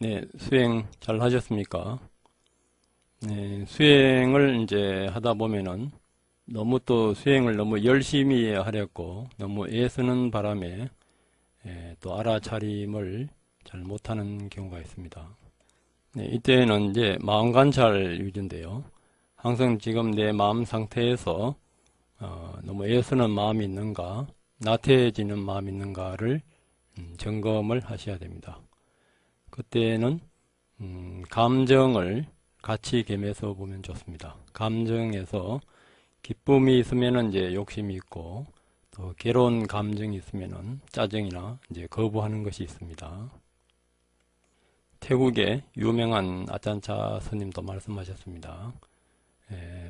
네, 수행 잘 하셨습니까? 네, 수행을 이제 하다 보면은 너무 또 수행을 너무 열심히 하려고 너무 애쓰는 바람에 또 알아차림을 잘 못하는 경우가 있습니다. 네, 이때는 이제 마음 관찰 위주인데요. 항상 지금 내 마음 상태에서 너무 애쓰는 마음이 있는가, 나태해지는 마음이 있는가를 점검을 하셔야 됩니다. 그때는 감정을 같이 겸해서 보면 좋습니다. 감정에서 기쁨이 있으면은 이제 욕심이 있고, 또 괴로운 감정이 있으면은 짜증이나 이제 거부하는 것이 있습니다. 태국의 유명한 아짠차 스님도 말씀하셨습니다.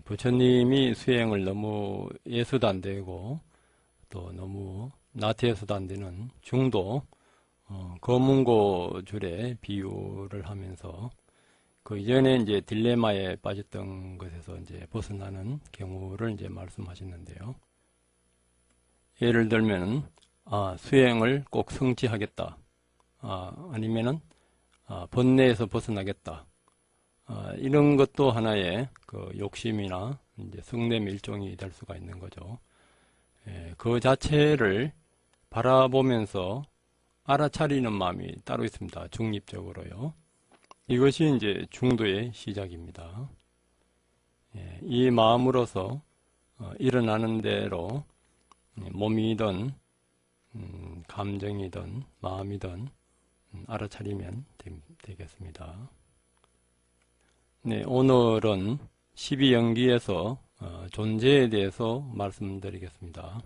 부처님이 수행을 너무 예수도 안 되고 또 너무 나태해서도 안 되는 중도 거문고 줄에 비유를 하면서 그 이전에 이제 딜레마에 빠졌던 것에서 이제 벗어나는 경우를 이제 말씀하셨는데요. 예를 들면 수행을 꼭 성취하겠다. 아니면은 번뇌에서 벗어나겠다. 이런 것도 하나의 그 욕심이나 이제 성냄의 일종이 될 수가 있는 거죠. 그 자체를 바라보면서 알아차리는 마음이 따로 있습니다. 중립적으로요. 이것이 이제 중도의 시작입니다. 이 마음으로서 일어나는 대로 몸이든 감정이든 마음이든 알아차리면 되겠습니다. 네, 오늘은 12연기에서 존재에 대해서 말씀드리겠습니다.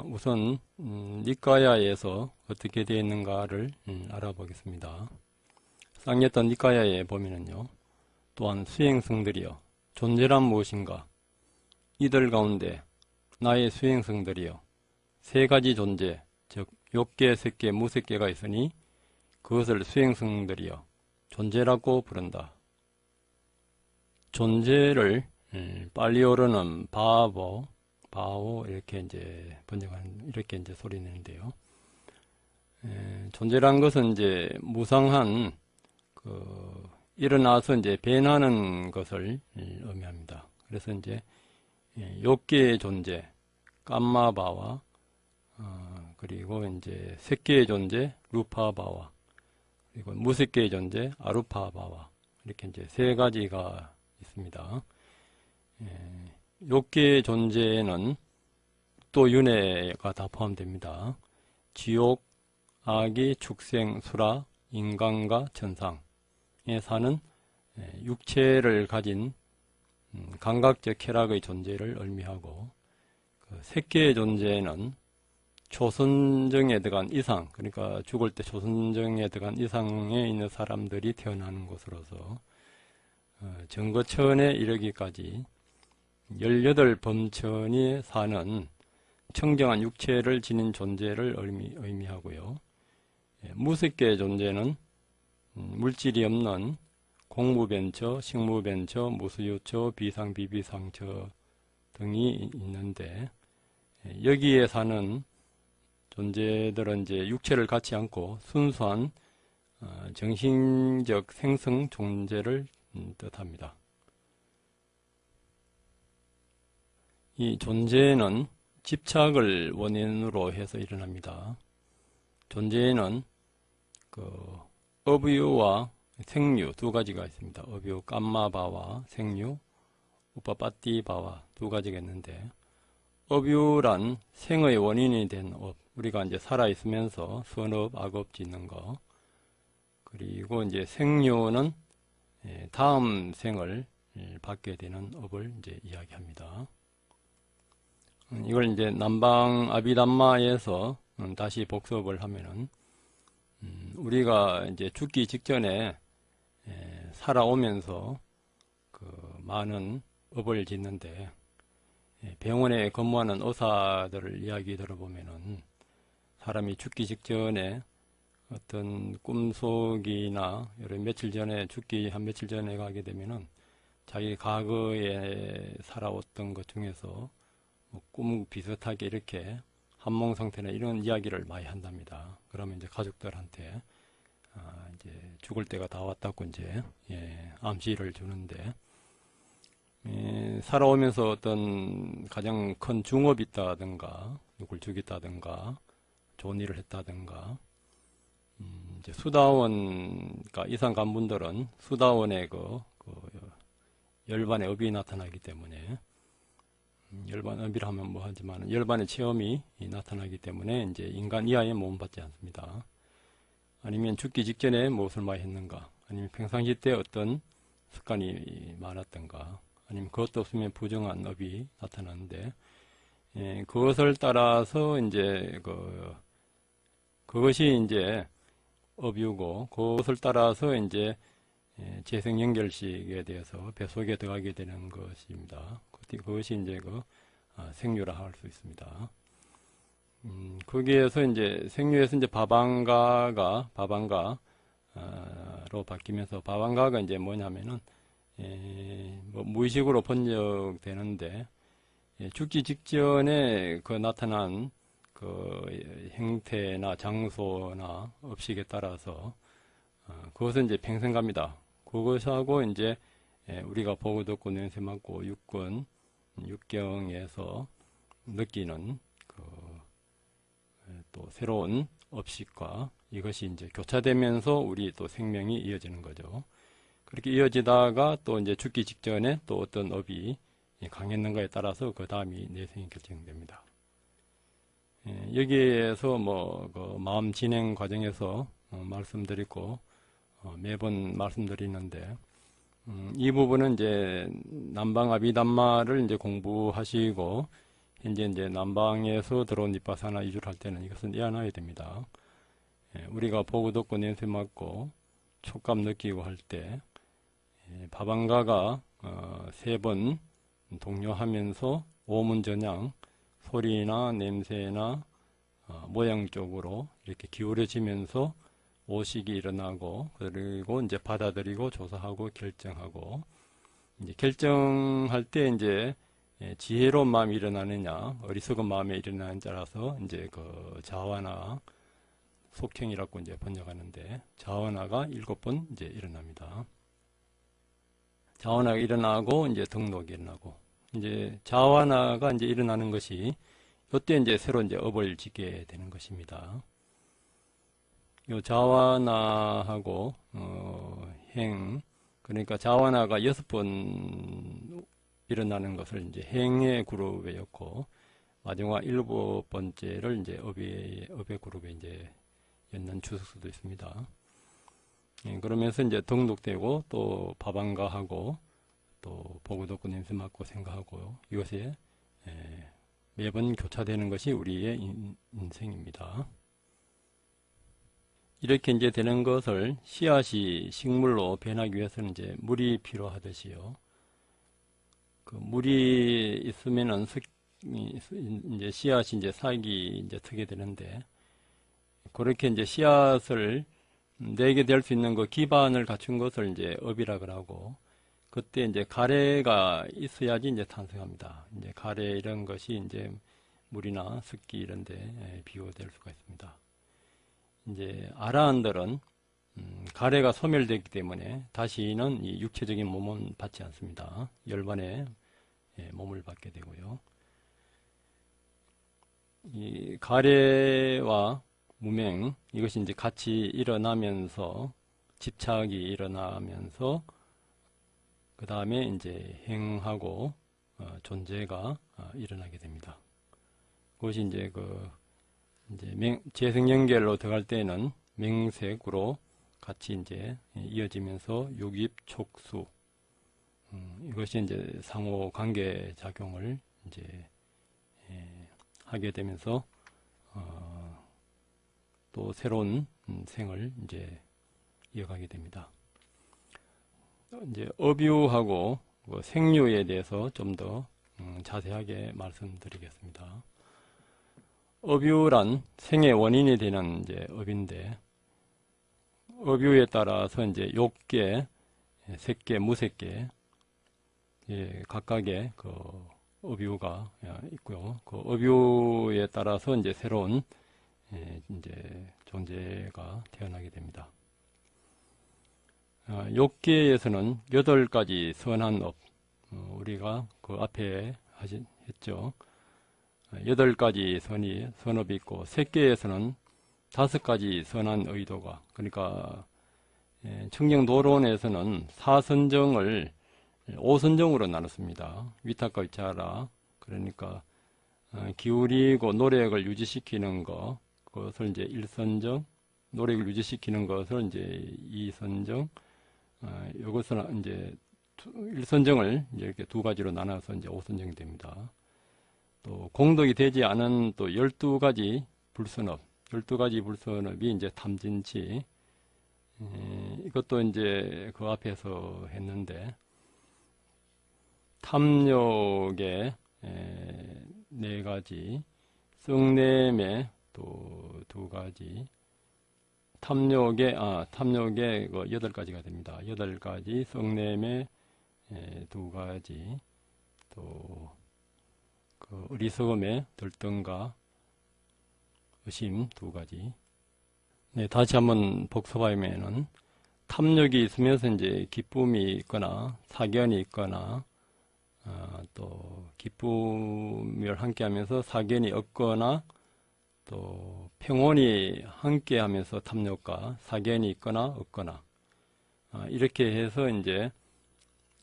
우선 니까야에서 어떻게 되어 있는가를 알아보겠습니다. 쌍예떤 니까야에 보면은요, 또한 수행성들이여 존재란 무엇인가? 이들 가운데 나의 수행성들이여 세 가지 존재, 즉 욕계, 색계, 무색계가 있으니 그것을 수행성들이여 존재라고 부른다. 존재를 빨리오르는 바보, 바오 이렇게 이제 번역하는 이렇게 이제 소리 내는데요. 존재란 것은 이제 무상한 일어나서 이제 변하는 것을 의미합니다. 그래서 이제 욕계의 존재, 깜마바와 그리고 이제 색계의 존재, 루파바와 그리고 무색계의 존재, 아루파바와 이렇게 이제 세 가지가 있습니다. 욕계의 존재에는 또 윤회가 다 포함됩니다. 지옥, 아기, 축생, 수라, 인간과 천상에 사는 육체를 가진 감각적 쾌락의 존재를 의미하고 그 색계의 존재는 초선정에 들어간 이상, 그러니까 죽을 때 초선정에 들어간 이상에 있는 사람들이 태어나는 곳으로서 정거천에 이르기까지 18범천이 사는 청정한 육체를 지닌 존재를 의미하고요. 무색계의 존재는 물질이 없는 공무변처, 식무변처, 무수유처, 비상, 비비상처 등이 있는데 여기에 사는 존재들은 이제 육체를 갖지 않고 순수한 정신적 생성 존재를 뜻합니다. 이 존재는 집착을 원인으로 해서 일어납니다. 존재에는 업유와 생류 두 가지가 있습니다. 업유 깜마바와 생류 우빠빠띠바와 두 가지가 있는데 업유란 생의 원인이 된 업, 우리가 이제 살아있으면서 선업, 악업 짓는 거. 그리고 이제 생류는 다음 생을 받게 되는 업을 이제 이야기합니다. 이걸 이제 남방 아비담마에서 다시 복습을 하면은 우리가 이제 죽기 직전에 살아오면서 많은 업을 짓는데 병원에 근무하는 의사들을 이야기 들어보면은 사람이 죽기 직전에 어떤 꿈속이나 여러 며칠 전에 죽기 한 며칠 전에 가게 되면은 자기 과거에 살아왔던 것 중에서 꿈 비슷하게 이렇게 한몽 상태나 이런 이야기를 많이 한답니다. 그러면 이제 가족들한테 이제 죽을 때가 다 왔다고 이제 암시를 주는데, 살아오면서 어떤 가장 큰 중업이 있다든가, 누굴 죽였다든가, 좋은 일을 했다든가, 이제 수다원, 그러니까 이상 간 분들은 수다원의 그 열반의 업이 나타나기 때문에, 열반 업이라 하면 뭐 하지만, 열반의 체험이 나타나기 때문에, 이제 인간 이하의 몸은 받지 않습니다. 아니면 죽기 직전에 무엇을 많이 했는가, 아니면 평상시 때 어떤 습관이 많았던가, 아니면 그것도 없으면 부정한 업이 나타나는데, 그것을 따라서 이제 그것이 이제 업이고, 그것을 따라서 이제 재생 연결식에 대해서 뱃속에 들어가게 되는 것입니다. 그것이 이제 생류라 할 수 있습니다. 거기에서 이제 생류에서 이제 바방가로 바뀌면서, 바방가가 이제 뭐냐면은 뭐 무의식으로 번역되는데, 죽기 직전에 나타난 행태나 장소나 업식에 따라서 그것은 이제 평생 갑니다. 그것하고 이제 우리가 보고 듣고 냄새 맡고 육경에서 느끼는 또 새로운 업식과 이것이 이제 교차되면서 우리 또 생명이 이어지는 거죠. 그렇게 이어지다가 또 이제 죽기 직전에 또 어떤 업이 강했는가에 따라서 그 다음이 내생이 결정됩니다. 여기에서 마음 진행 과정에서 말씀드리고 매번 말씀드리는데, 이 부분은 이제 남방 아비담마를 이제 공부하시고 현재 이제 남방에서 들어온 니파사나 이주를 할 때는 이것은 이해놔야 됩니다. 우리가 보고 듣고 냄새 맡고 촉감 느끼고 할 때 바방가가 3번 동요하면서 오문전향 소리나 냄새나 모양 쪽으로 이렇게 기울여지면서 오식이 일어나고, 그리고 이제 받아들이고 조사하고 결정하고, 이제 결정할 때 이제 지혜로운 마음이 일어나느냐 어리석은 마음이 일어나느냐에 따라서 이제 자와나 속행이라고 이제 번역하는데, 자와나가 7번 이제 일어납니다. 자와나가 일어나고 이제 등록이 일어나고, 이제 자와나가 이제 일어나는 것이 이때 이제 새로 이제 업을 짓게 되는 것입니다. 요 자와나하고 그러니까 자와나가 6번 일어나는 것을 이제 행의 그룹에 였고, 마지막 7번째를 이제 업의 그룹에 이제 였는 주석수도 있습니다. 그러면서 이제 등록되고 또 바방가하고 또 보고 듣고 냄새 맡고 생각하고, 이것에 매번 교차되는 것이 우리의 인생입니다. 이렇게 이제 되는 것을 씨앗이 식물로 변하기 위해서는 이제 물이 필요하듯이요. 물이 있으면은 이제 씨앗이 이제 살기 이제 트게 되는데, 그렇게 이제 씨앗을 내게 될 수 있는 기반을 갖춘 것을 이제 업이라 그러고, 그때 이제 가래가 있어야지 이제 탄생합니다. 이제 가래 이런 것이 이제 물이나 습기 이런데 비유될 수가 있습니다. 이제 아라한들은 가래가 소멸되기 때문에 다시는 이 육체적인 몸은 받지 않습니다. 열반의 몸을 받게 되고요. 이 가래와 무명, 이것이 이제 같이 일어나면서 집착이 일어나면서 그 다음에 이제 행하고 존재가 일어나게 됩니다. 그것이 이제 재생연결로 들어갈 때는 명색으로 같이 이제 이어지면서 육입, 촉수, 이것이 이제 상호 관계 작용을 이제 하게 되면서 또 새로운 생을 이제 이어가게 됩니다. 이제 업유하고 생류에 대해서 좀 더 자세하게 말씀드리겠습니다. 업유란 생의 원인이 되는 이제 업인데, 업유에 따라서 이제 욕계, 색계, 무색계, 각각의 업유가 있고요. 그 업유에 따라서 이제 새로운 이제 존재가 태어나게 됩니다. 욕계에서는 8가지 선한 업, 우리가 그 앞에 했죠. 8가지 선업이 있고, 색계에서는 5가지 선한 의도가, 그러니까 청정도론에서는 사선정을 5선정으로 나눴습니다. 위탁과 위차라, 그러니까 기울이고 노력을 유지시키는 것, 그것을 이제 1선정, 노력을 유지시키는 것을 이제 2선정, 이것은 이제 1선정을 이렇게 2가지로 나눠서 이제 5선정이 됩니다. 또 공덕이 되지 않은 또 12가지 불선업, 12가지 불선업이 이제 탐진치, 이것도 이제 그 앞에서 했는데, 탐욕의 4가지, 성냄의 또 2가지, 탐욕의 그 8가지가 됩니다. 8가지, 성냄의 2가지, 또 그 어리석음의 들등과 의심 2가지. 네, 다시 한번 복습하면은 탐욕이 있으면서 이제 기쁨이 있거나 사견이 있거나 또 기쁨을 함께하면서 사견이 없거나 또 평온이 함께하면서 탐욕과 사견이 있거나 없거나 이렇게 해서 이제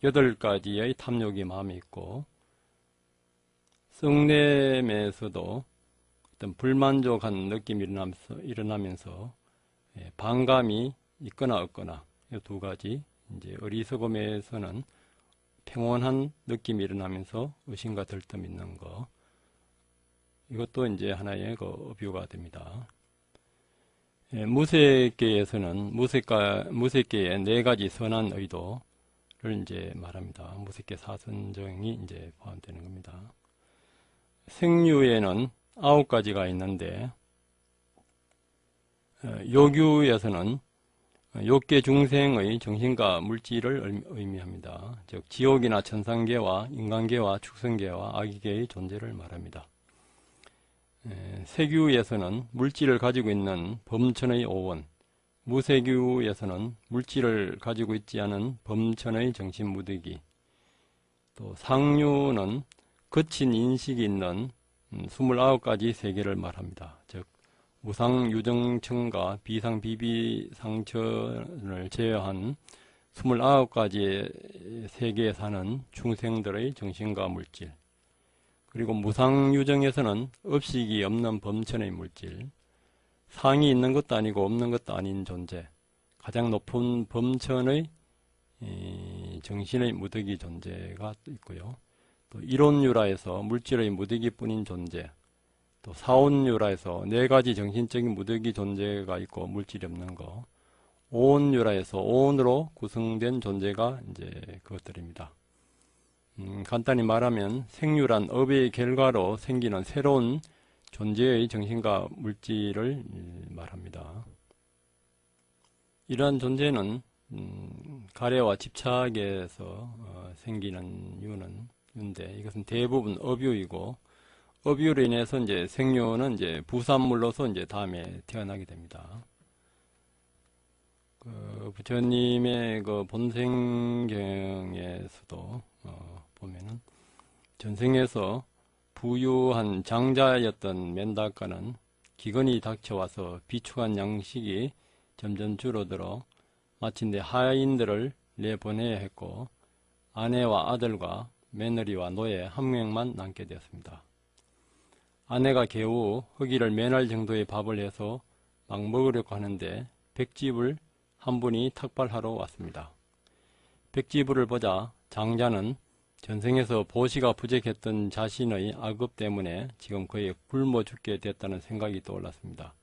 8가지의 탐욕이 마음에 있고, 성냄에서도 어떤 불만족한 느낌이 일어나면서 반감이 있거나 없거나 이 2가지, 이제 어리석음에서는 평온한 느낌이 일어나면서 의심과 들뜸 있는 거, 이것도 이제 하나의 그 어뷰가 됩니다. 무색계에서는 무색계의 4가지 선한 의도를 이제 말합니다. 무색계 사선정이 이제 포함되는 겁니다. 생류에는 9가지가 있는데, 요규에서는 욕계 중생의 정신과 물질을 의미합니다. 즉 지옥이나 천상계와 인간계와 축생계와 아기계의 존재를 말합니다. 세규에서는 물질을 가지고 있는 범천의 오원, 무세규에서는 물질을 가지고 있지 않은 범천의 정신무득이, 또 상류는 거친 인식이 있는 29가지 세계를 말합니다. 즉 무상유정천과 비상비비상천을 제외한 29가지의 세계에 사는 중생들의 정신과 물질, 그리고 무상유정에서는 업식이 없는 범천의 물질, 상이 있는 것도 아니고 없는 것도 아닌 존재, 가장 높은 범천의 정신의 무득이 존재가 있고요. 또 이론유라에서 물질의 무득이뿐인 존재, 또 사온유라에서 4가지 정신적인 무득이 존재가 있고 물질이 없는 거, 오온유라에서 오온으로 구성된 존재가 이제 그것들입니다. 간단히 말하면 생유란 업의 결과로 생기는 새로운 존재의 정신과 물질을 말합니다. 이러한 존재는 가래와 집착에서 생기는 유인데, 이것은 대부분 업유이고, 업유로 인해서 이제 생유는 이제 부산물로서 이제 다음에 태어나게 됩니다. 부처님의 그 본생경에서도 보면은 전생에서 부유한 장자였던 맨다카는 기근이 닥쳐와서 비축한 양식이 점점 줄어들어 마침내 하인들을 내보내야 했고, 아내와 아들과 며느리와 노예 1명만 남게 되었습니다. 아내가 개우 허기를 면할 정도의 밥을 해서 막 먹으려고 하는데 백지불 한 분이 탁발하러 왔습니다. 백지불을 보자 장자는 전생에서 보시가 부족했던 자신의 악업 때문에 지금 거의 굶어 죽게 됐다는 생각이 떠올랐습니다.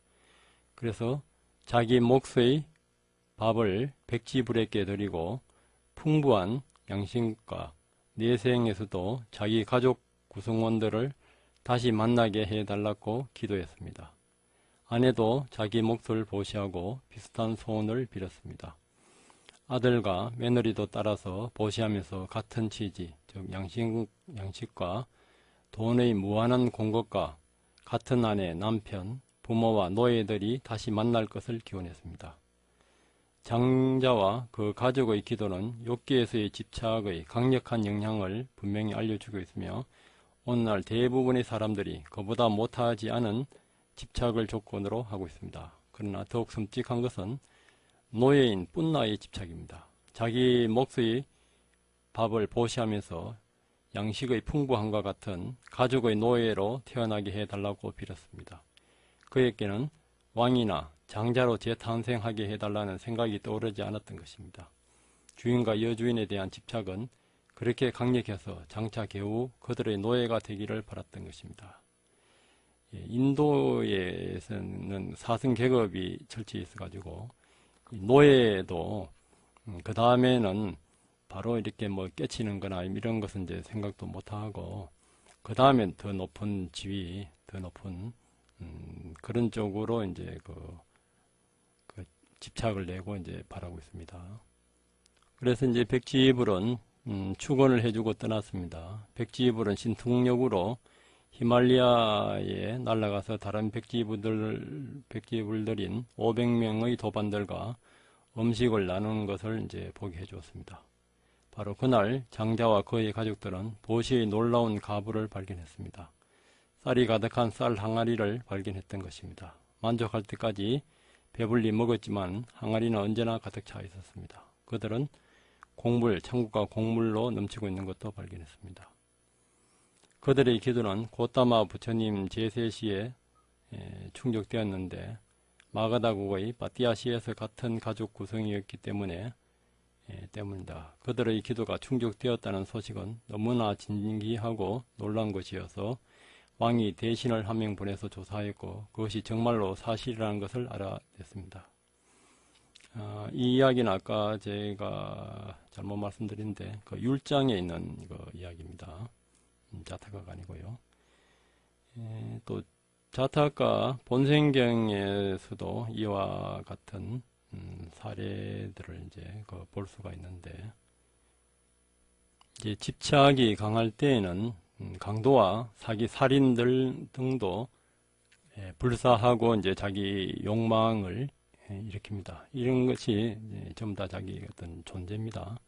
그래서 자기 몫의 밥을 백지불에게 드리고 풍부한 양식과 내생에서도 자기 가족 구성원들을 다시 만나게 해달라고 기도했습니다. 아내도 자기 몫을 보시하고 비슷한 소원을 빌었습니다. 아들과 며느리도 따라서 보시하면서 같은 취지, 즉 양식과 돈의 무한한 공급과 같은 아내, 남편, 부모와 노예들이 다시 만날 것을 기원했습니다. 장자와 그 가족의 기도는 욥기에서의 집착의 강력한 영향을 분명히 알려주고 있으며 오늘날 대부분의 사람들이 그보다 못하지 않은 집착을 조건으로 하고 있습니다. 그러나 더욱 섬뜩한 것은 노예인 뿐나의 집착입니다. 자기 몫의 밥을 보시하면서 양식의 풍부함과 같은 가족의 노예로 태어나게 해달라고 빌었습니다. 그에게는 왕이나 장자로 재탄생하게 해달라는 생각이 떠오르지 않았던 것입니다. 주인과 여주인에 대한 집착은 그렇게 강력해서 장차 겨우 그들의 노예가 되기를 바랐던 것입니다. 인도에서는 사승 계급이 철저히 있어가지고 노예도 그 다음에는 바로 이렇게 뭐 깨치는 거나 이런 것은 이제 생각도 못하고 그 다음엔 더 높은 지위, 더 높은 그런 쪽으로 이제 그 집착을 내고 이제 바라고 있습니다. 그래서 이제 백지불은 축원을 해주고 떠났습니다. 백지불은 신통력으로 히말리아에 날아가서 다른 백지불들인 500명의 도반들과 음식을 나누는 것을 이제 보게 해주었습니다. 바로 그날 장자와 그의 가족들은 도시의 놀라운 가부를 발견했습니다. 쌀이 가득한 쌀 항아리를 발견했던 것입니다. 만족할 때까지 배불리 먹었지만 항아리는 언제나 가득 차 있었습니다. 그들은 창고가 곡물로 넘치고 있는 것도 발견했습니다. 그들의 기도는 고타마 부처님 제세시에 충족되었는데 마가다국의 바티아시에서 같은 가족 구성이었기 때문이다. 그들의 기도가 충족되었다는 소식은 너무나 진기하고 놀란 것이어서 왕이 대신을 한 명 보내서 조사했고 그것이 정말로 사실이라는 것을 알아냈습니다. 이 이야기는 아까 제가 잘못 말씀드린데 그 율장에 있는 그 이야기입니다. 자타가가 아니고요. 또 자타가 본생경에서도 이와 같은 사례들을 이제 볼 수가 있는데 이제 집착이 강할 때에는 강도와 사기 살인들 등도 불사하고 이제 자기 욕망을 일으킵니다. 이런 것이 전부 다 자기 어떤 존재입니다.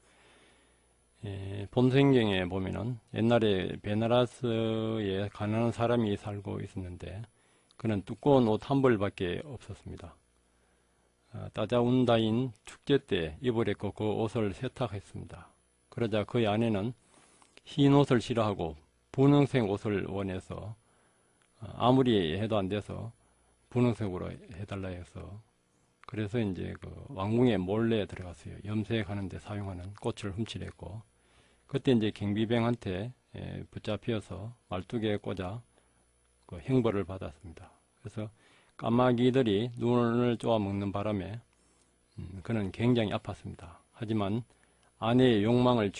본생경에 보면은 옛날에 베나라스에 가난한 사람이 살고 있었는데 그는 두꺼운 옷 한 벌밖에 없었습니다. 따자운다인 축제 때 입으랬고 그 옷을 세탁했습니다. 그러자 그의 아내는 흰 옷을 싫어하고 분홍색 옷을 원해서 아무리 해도 안 돼서 분홍색으로 해달라 해서 그래서 이제 그 왕궁에 몰래 들어갔어요. 염색하는 데 사용하는 꽃을 훔치랬고 그때 이제 경비병한테 붙잡혀서 말뚝에 꽂아 그 형벌을 받았습니다. 그래서 까마귀들이 눈을 쪼아 먹는 바람에 그는 굉장히 아팠습니다. 하지만 아내의 욕망을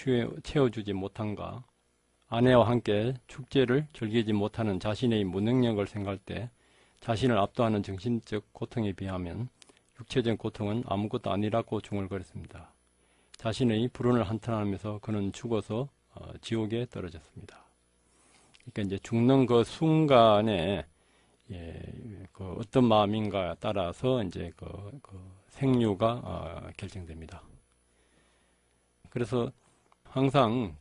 채워주지 못한가 아내와 함께 축제를 즐기지 못하는 자신의 무능력을 생각할 때 자신을 압도하는 정신적 고통에 비하면 육체적 고통은 아무것도 아니라고 중얼거렸습니다. 자신의 불운을 한탄하면서 그는 죽어서 지옥에 떨어졌습니다. 그러니까 이제 죽는 그 순간에 그 어떤 마음인가에 따라서 이제 그 생류가 결정됩니다. 그래서 항상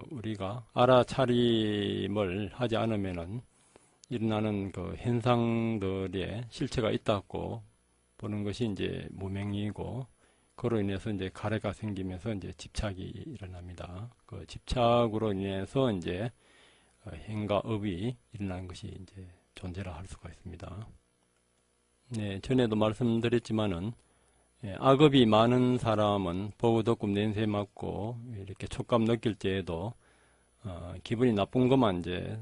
우리가 알아차림을 하지 않으면은 일어나는 그 현상들의 실체가 있다고 보는 것이 이제 무명이고 그로 인해서 이제 가래가 생기면서 이제 집착이 일어납니다. 그 집착으로 인해서 이제 행과 업이 일어나는 것이 이제 존재라 할 수가 있습니다. 네, 전에도 말씀드렸지만은 악업이 많은 사람은 버우덕금 냄새 맡고 이렇게 촉감 느낄 때에도 기분이 나쁜 것만 이제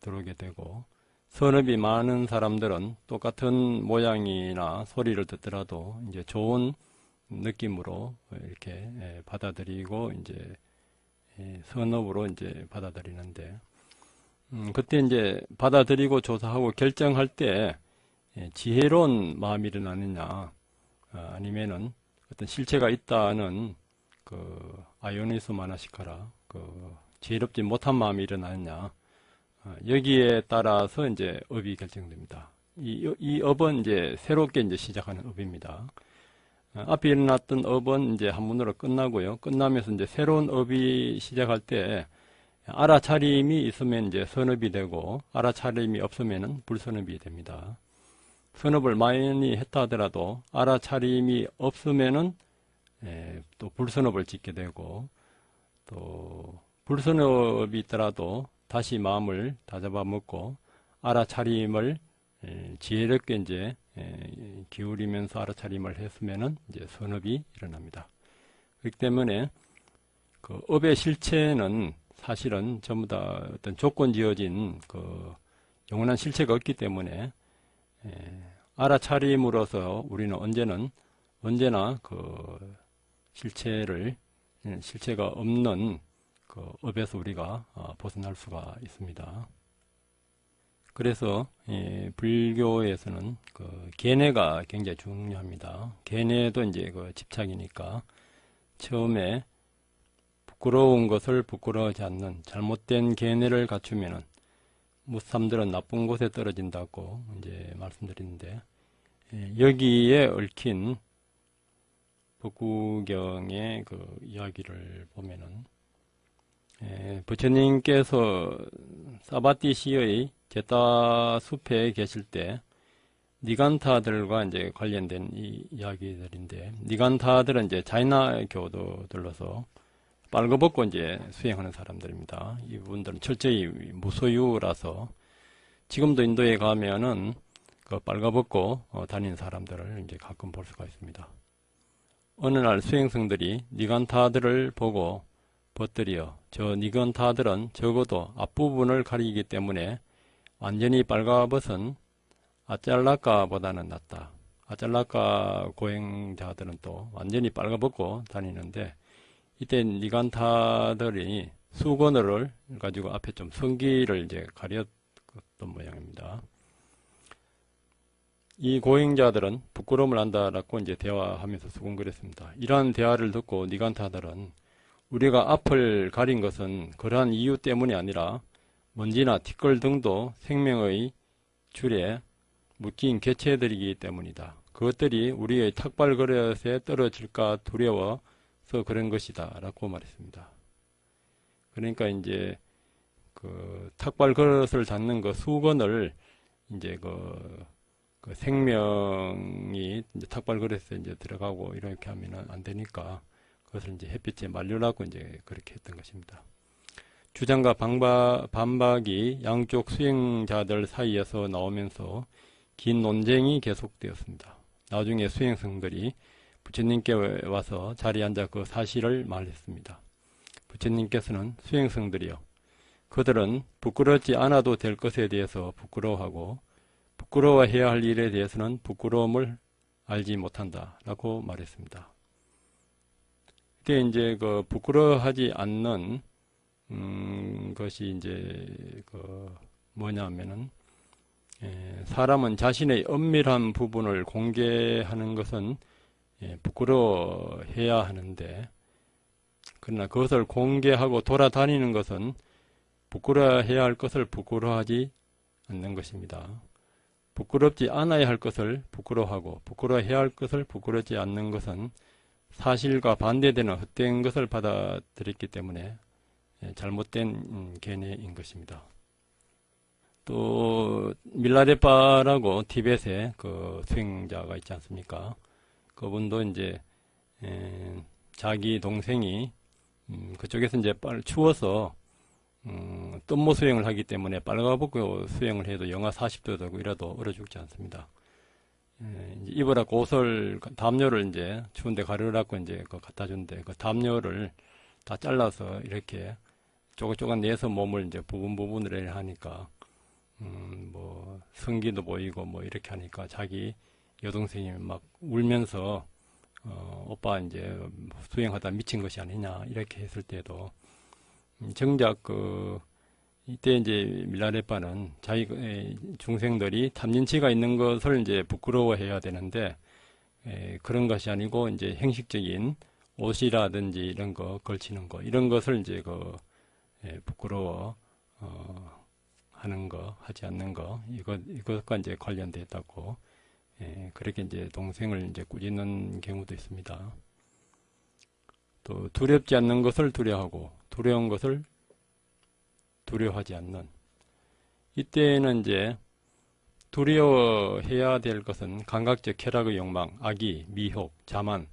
들어오게 되고 선업이 많은 사람들은 똑같은 모양이나 소리를 듣더라도 이제 좋은 느낌으로 이렇게 받아들이고 이제 선업으로 이제 받아들이는데 그때 이제 받아들이고 조사하고 결정할 때 지혜로운 마음이 일어나느냐 아니면은 어떤 실체가 있다는 그 아요니소 마나시카라 지혜롭지 못한 마음이 일어나느냐 여기에 따라서 이제 업이 결정됩니다. 이 업은 이제 새롭게 이제 시작하는 업입니다. 앞에 일어났던 업은 이제 한문으로 끝나고요. 끝나면서 이제 새로운 업이 시작할 때 알아차림이 있으면 이제 선업이 되고 알아차림이 없으면은 불선업이 됩니다. 선업을 많이 했다 하더라도 알아차림이 없으면은 또 불선업을 짓게 되고 또 불선업이 있더라도 다시 마음을 다잡아 먹고 알아차림을 지혜롭게 이제 기울이면서 알아차림을 했으면은 이제 선업이 일어납니다. 그렇기 때문에 그 업의 실체는 사실은 전부 다 어떤 조건 지어진 그 영원한 실체가 없기 때문에 알아차림으로써 우리는 언제나 그 실체가 없는 그 업에서 우리가 벗어날 수가 있습니다. 그래서 불교에서는 그 견해가 굉장히 중요합니다. 견해도 이제 그 집착이니까 처음에 부끄러운 것을 부끄러워하지 않는 잘못된 견해를 갖추면은 무삼들은 나쁜 곳에 떨어진다고 이제 말씀드리는데 여기에 얽힌 법구경의 그 이야기를 보면은 부처님께서 사바티시의 제타 숲에 계실 때 니간타들과 이제 관련된 이 이야기들인데 니간타들은 이제 자이나 교도들로서 빨가벗고 이제 수행하는 사람들입니다. 이분들은 철저히 무소유라서 지금도 인도에 가면은 그 빨가벗고 다니는 사람들을 이제 가끔 볼 수가 있습니다. 어느 날 수행성들이 니간타들을 보고 벗들이여 저 니간타들은 적어도 앞부분을 가리기 때문에 완전히 빨가벗은 아짤라카보다는 낫다. 아짤라카 고행자들은 또 완전히 빨가벗고 다니는데 이때 니간타들이 수건을 가지고 앞에 좀 성기를 이제 가렸던 모양입니다. 이 고행자들은 부끄러움을 안다라고 이제 대화하면서 수군거렸습니다. 이러한 대화를 듣고 니간타들은 우리가 앞을 가린 것은 그러한 이유 때문이 아니라 먼지나 티끌 등도 생명의 줄에 묶인 개체들이기 때문이다. 그것들이 우리의 탁발 그릇에 떨어질까 두려워서 그런 것이다 라고 말했습니다. 그러니까 이제 그 탁발 그릇을 잡는 그 수건을 이제 그 생명이 이제 탁발 그릇에 이제 들어가고 이렇게 하면은 안 되니까 그것을 이제 햇빛에 말려라고 이제 그렇게 했던 것입니다. 주장과 반박이 양쪽 수행자들 사이에서 나오면서 긴 논쟁이 계속되었습니다. 나중에 수행성들이 부처님께 와서 자리에 앉아 그 사실을 말했습니다. 부처님께서는 수행성들이여 그들은 부끄럽지 않아도 될 것에 대해서 부끄러워하고 부끄러워해야 할 일에 대해서는 부끄러움을 알지 못한다 라고 말했습니다. 그때 이제 그 부끄러워하지 않는 것이 이제 그 뭐냐면은 사람은 자신의 엄밀한 부분을 공개하는 것은 부끄러워해야 하는데 그러나 그것을 공개하고 돌아다니는 것은 부끄러워해야 할 것을 부끄러워하지 않는 것입니다. 부끄럽지 않아야 할 것을 부끄러워하고 부끄러워해야 할 것을 부끄럽지 않는 것은 사실과 반대되는 헛된 것을 받아들였기 때문에 잘못된 견해인 것입니다. 또 밀라레빠라고 티벳의 그 수행자가 있지 않습니까? 그분도 이제 자기 동생이 그쪽에서 이제 추워서 뜸모 수행을 하기 때문에 빨가벗고 수행을 해도 영하 40도 되고 이라도 얼어 죽지 않습니다. 이제 입으라고 옷을 담요를 이제 추운데 가르라고 이제 갖다 준데 그 담요를 다 잘라서 이렇게 조금조금 내서 몸을 이제 부분으로 하니까 뭐 성기도 보이고 뭐 이렇게 하니까 자기 여동생이 막 울면서 오빠 이제 수행하다 미친 것이 아니냐 이렇게 했을 때도 정작 이때 이제 밀라레빠는 자기 중생들이 탐진치가 있는 것을 이제 부끄러워해야 되는데 그런 것이 아니고 이제 형식적인 옷이라든지 이런 거 걸치는 거 이런 것을 이제 부끄러워 하는 거 하지 않는 거 이것과 이제 관련되어 있다고 그렇게 이제 동생을 이제 꾸짖는 경우도 있습니다. 또 두렵지 않는 것을 두려워하고 두려운 것을 두려워하지 않는, 이때는 이제 두려워해야 될 것은 감각적 쾌락의 욕망, 악의, 미혹, 자만,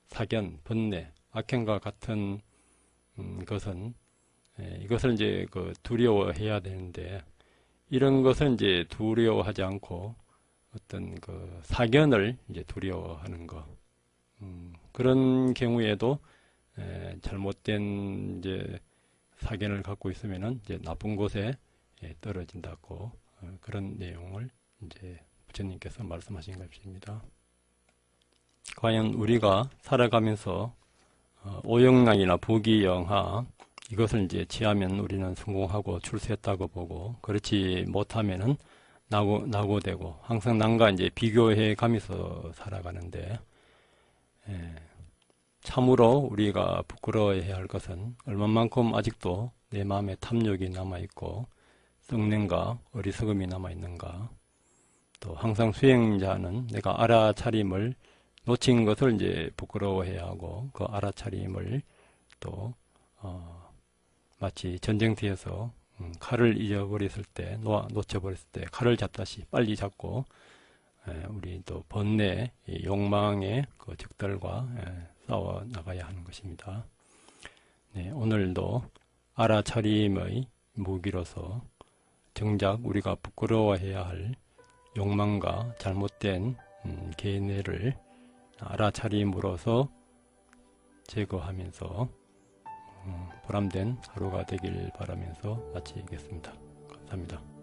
사견, 번뇌, 악행과 같은 것은 이것을 이제 두려워해야 되는데, 이런 것은 이제 두려워하지 않고 어떤 사견을 이제 두려워하는 것, 그런 경우에도 잘못된 이제 사견을 갖고 있으면은 이제 나쁜 곳에 떨어진다고, 그런 내용을 이제 부처님께서 말씀하신 것입니다. 과연 우리가 살아가면서 오영락이나 부귀영화, 이것을 이제 취하면 우리는 성공하고 출세했다고 보고, 그렇지 못하면은 낙오되고 항상 남과 이제 비교해 가면서 살아가는데, 참으로 우리가 부끄러워해야 할 것은 얼마만큼 아직도 내 마음에 탐욕이 남아있고 성냄과 어리석음이 남아있는가. 또 항상 수행자는 내가 알아차림을 놓친 것을 이제 부끄러워해야 하고, 그 알아차림을 또 마치 전쟁터에서 칼을 잊어버렸을 때, 놓쳐버렸을 때 칼을 잡다시 빨리 잡고 우리 또 번뇌, 욕망의 그 적들과 싸워 나가야 하는 것입니다. 오늘도 알아차림의 무기로서 정작 우리가 부끄러워해야 할 욕망과 잘못된 계뇌를 알아차림으로써 제거하면서 보람된 하루가 되길 바라면서 마치겠습니다. 감사합니다.